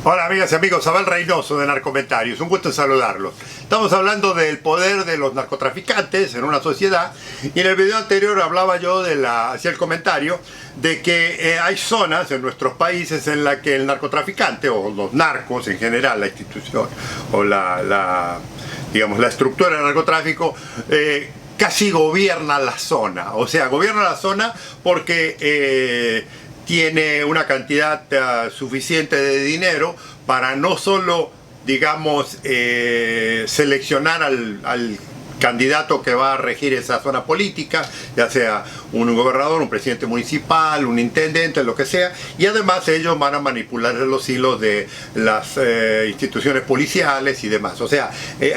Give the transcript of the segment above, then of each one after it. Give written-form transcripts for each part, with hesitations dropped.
Hola amigas y amigos, Abel Reynoso de Narcomentarios, un gusto en saludarlos. Estamos hablando del poder de los narcotraficantes en una sociedad y en el video anterior hablaba yo hacía el comentario de que hay zonas en nuestros países en las que el narcotraficante o los narcos en general, la institución o la estructura del narcotráfico casi gobierna la zona, o sea, gobierna la zona porque tiene una cantidad suficiente de dinero para no solo, digamos, seleccionar al candidato que va a regir esa zona política, ya sea un gobernador, un presidente municipal, un intendente, lo que sea, y además ellos van a manipular los hilos de las instituciones policiales y demás. O sea,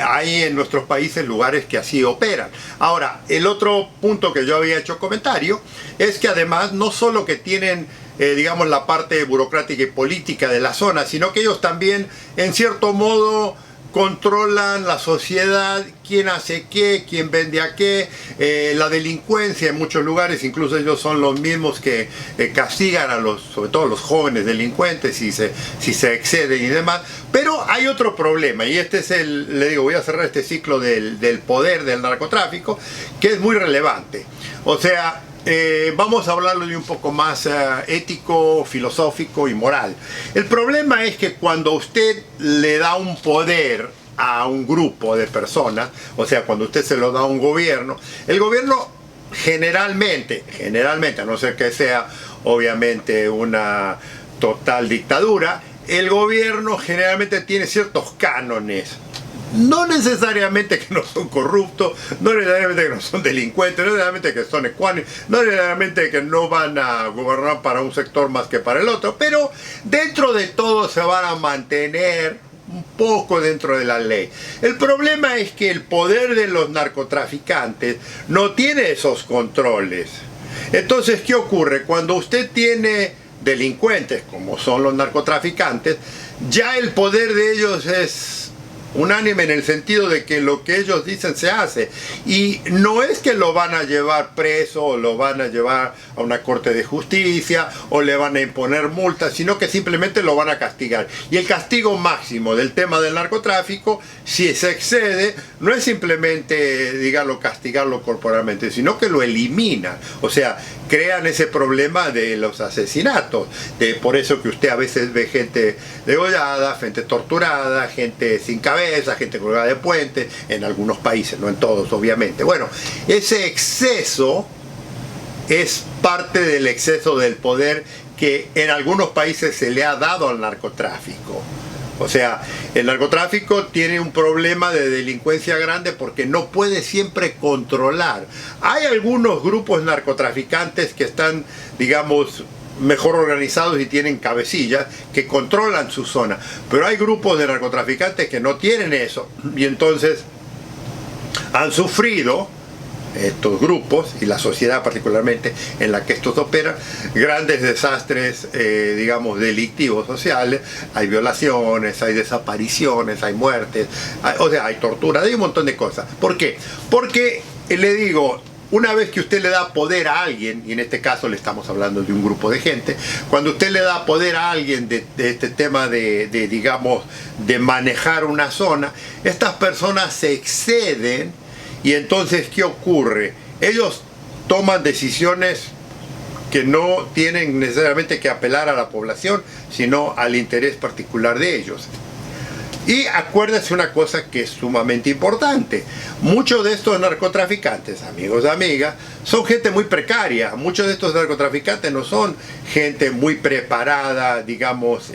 hay en nuestros países lugares que así operan. Ahora, el otro punto que yo había hecho comentario es que además no solo que tienen digamos la parte burocrática y política de la zona, sino que ellos también en cierto modo controlan la sociedad, quién hace qué, quién vende a qué, la delincuencia en muchos lugares, incluso ellos son los mismos que castigan a sobre todo los jóvenes delincuentes si se exceden y demás. Pero hay otro problema, y este es voy a cerrar este ciclo del poder del narcotráfico, que es muy relevante. O sea, vamos a hablarlo de un poco más ético, filosófico y moral. El problema es que cuando usted le da un poder a un grupo de personas, o sea, cuando usted se lo da a un gobierno, el gobierno generalmente, a no ser que sea obviamente una total dictadura, el gobierno generalmente tiene ciertos cánones. No necesariamente que no son corruptos, no necesariamente que no son delincuentes, no necesariamente que son ecuánimes, no necesariamente que no van a gobernar para un sector más que para el otro, pero dentro de todo se van a mantener un poco dentro de la ley. El problema es que el poder de los narcotraficantes no tiene esos controles. Entonces, ¿qué ocurre? Cuando usted tiene delincuentes, como son los narcotraficantes, ya el poder de ellos es unánime en el sentido de que lo que ellos dicen se hace, y no es que lo van a llevar preso o lo van a llevar a una corte de justicia o le van a imponer multas, sino que simplemente lo van a castigar. Y el castigo máximo del tema del narcotráfico, si se excede, no es simplemente, digamos, castigarlo corporalmente, sino que lo eliminan. O sea, crean ese problema de los asesinatos, por eso que usted a veces ve gente degollada, gente torturada, gente sin cabeza, gente colgada de puentes, en algunos países, no en todos obviamente. Bueno, ese exceso es parte del exceso del poder que en algunos países se le ha dado al narcotráfico. O sea, el narcotráfico tiene un problema de delincuencia grande porque no puede siempre controlar. Hay algunos grupos narcotraficantes que están, digamos, mejor organizados y tienen cabecillas que controlan su zona. Pero hay grupos de narcotraficantes que no tienen eso y entonces han sufrido, estos grupos y la sociedad particularmente en la que estos operan, grandes desastres, digamos, delictivos sociales. Hay violaciones, hay desapariciones, hay muertes, o sea, hay tortura, hay un montón de cosas. ¿Por qué? Porque, le digo, una vez que usted le da poder a alguien, y en este caso le estamos hablando de un grupo de gente, cuando usted le da poder a alguien de este tema digamos, de manejar una zona, estas personas se exceden. Y entonces, ¿qué ocurre? Ellos toman decisiones que no tienen necesariamente que apelar a la población, sino al interés particular de ellos. Y acuérdense una cosa que es sumamente importante. Muchos de estos narcotraficantes, amigos y amigas, son gente muy precaria. Muchos de estos narcotraficantes no son gente muy preparada, digamos,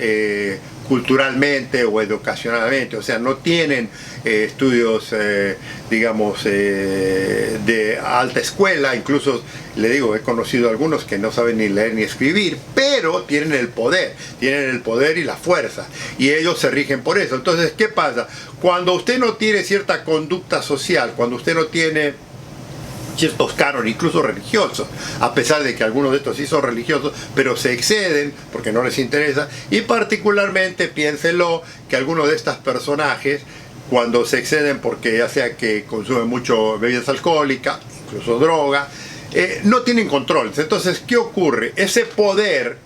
culturalmente o educacionalmente. O sea, no tienen estudios, digamos, de alta escuela. Incluso, le digo, he conocido algunos que no saben ni leer ni escribir, pero tienen el poder y la fuerza, y ellos se rigen por eso. Entonces, ¿qué pasa? Cuando usted no tiene cierta conducta social, cuando usted no tiene ciertos cánones, incluso religiosos, a pesar de que algunos de estos sí son religiosos, pero se exceden porque no les interesa, y particularmente, piénselo, que algunos de estos personajes, cuando se exceden porque ya sea que consumen mucho bebidas alcohólicas, incluso droga, no tienen control. Entonces, ¿qué ocurre? Ese poder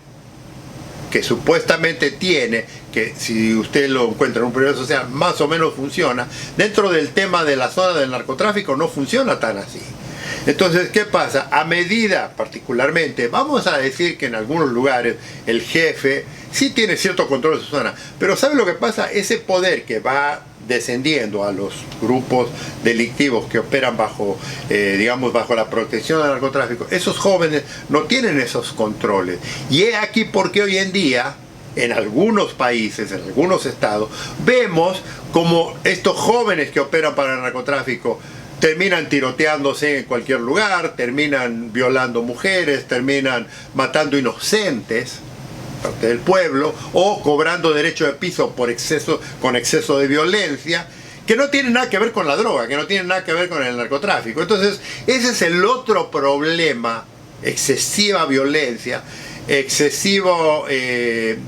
que supuestamente tiene, que si usted lo encuentra en un periódico social, más o menos funciona, dentro del tema de la zona del narcotráfico no funciona tan así. Entonces, ¿qué pasa? A medida, particularmente, vamos a decir que en algunos lugares el jefe sí tiene cierto control de su zona, pero ¿sabe lo que pasa? Ese poder que va descendiendo a los grupos delictivos que operan bajo, digamos, bajo la protección del narcotráfico, esos jóvenes no tienen esos controles. Y es aquí porque hoy en día, en algunos países, en algunos estados, vemos como estos jóvenes que operan para el narcotráfico terminan tiroteándose en cualquier lugar, terminan violando mujeres, terminan matando inocentes, parte del pueblo, o cobrando derecho de piso por exceso, con exceso de violencia, que no tiene nada que ver con la droga, que no tiene nada que ver con el narcotráfico. Entonces, ese es el otro problema: excesiva violencia, excesivo,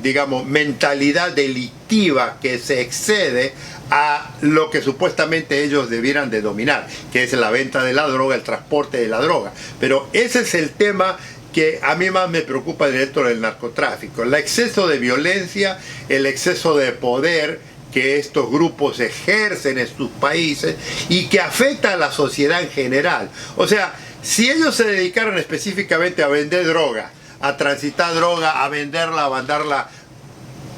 digamos, mentalidad delictiva que se excede a lo que supuestamente ellos debieran de dominar, que es la venta de la droga, el transporte de la droga. Pero ese es el tema que a mí más me preocupa dentro del narcotráfico: el exceso de violencia, el exceso de poder que estos grupos ejercen en sus países y que afecta a la sociedad en general. O sea, si ellos se dedicaran específicamente a vender droga, a transitar droga, a venderla, a mandarla,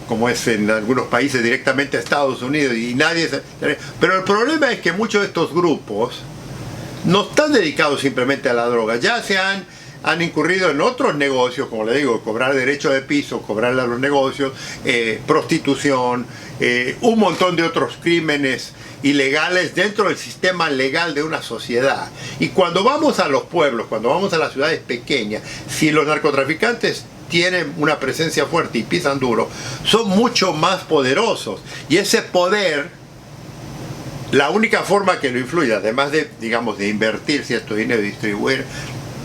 como es en algunos países, directamente a Estados Unidos, y nadie se... Pero el problema es que muchos de estos grupos no están dedicados simplemente a la droga, ya se han incurrido en otros negocios, como le digo, cobrar derecho de piso, cobrarle a los negocios, prostitución, un montón de otros crímenes ilegales dentro del sistema legal de una sociedad. Y cuando vamos a los pueblos, cuando vamos a las ciudades pequeñas, si los narcotraficantes tienen una presencia fuerte y pisan duro, son mucho más poderosos. Y ese poder, la única forma que lo influye, además de, digamos, de invertir cierto dinero y distribuir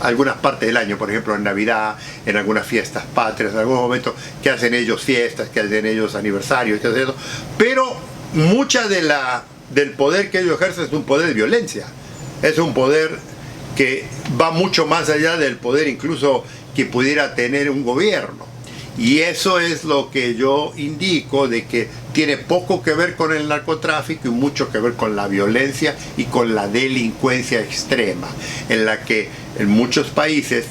algunas partes del año, por ejemplo en Navidad, en algunas fiestas patrias, en algún momento que hacen ellos fiestas, que hacen ellos aniversarios, etc. Pero mucha del poder que ellos ejercen es un poder de violencia, es un poder que va mucho más allá del poder incluso que pudiera tener un gobierno. Y eso es lo que yo indico, de que tiene poco que ver con el narcotráfico y mucho que ver con la violencia y con la delincuencia extrema, en la que en muchos países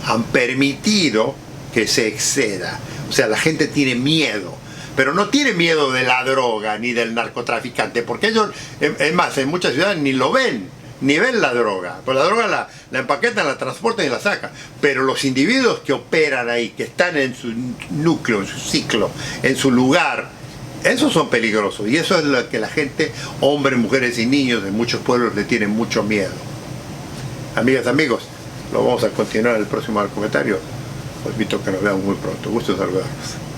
han permitido que se exceda. O sea, la gente tiene miedo, pero no tiene miedo de la droga ni del narcotraficante, porque ellos, es más, en muchas ciudades ni lo ven, ni ven la droga. Pues la droga la empaquetan, la transportan y la sacan. Pero los individuos que operan ahí, que están en su núcleo, en su ciclo, en su lugar, esos son peligrosos. Y eso es lo que la gente, hombres, mujeres y niños de muchos pueblos, le tienen mucho miedo. Amigas, amigos, lo vamos a continuar en el próximo comentario. Os invito a que nos vean muy pronto. Gusto saludarlos.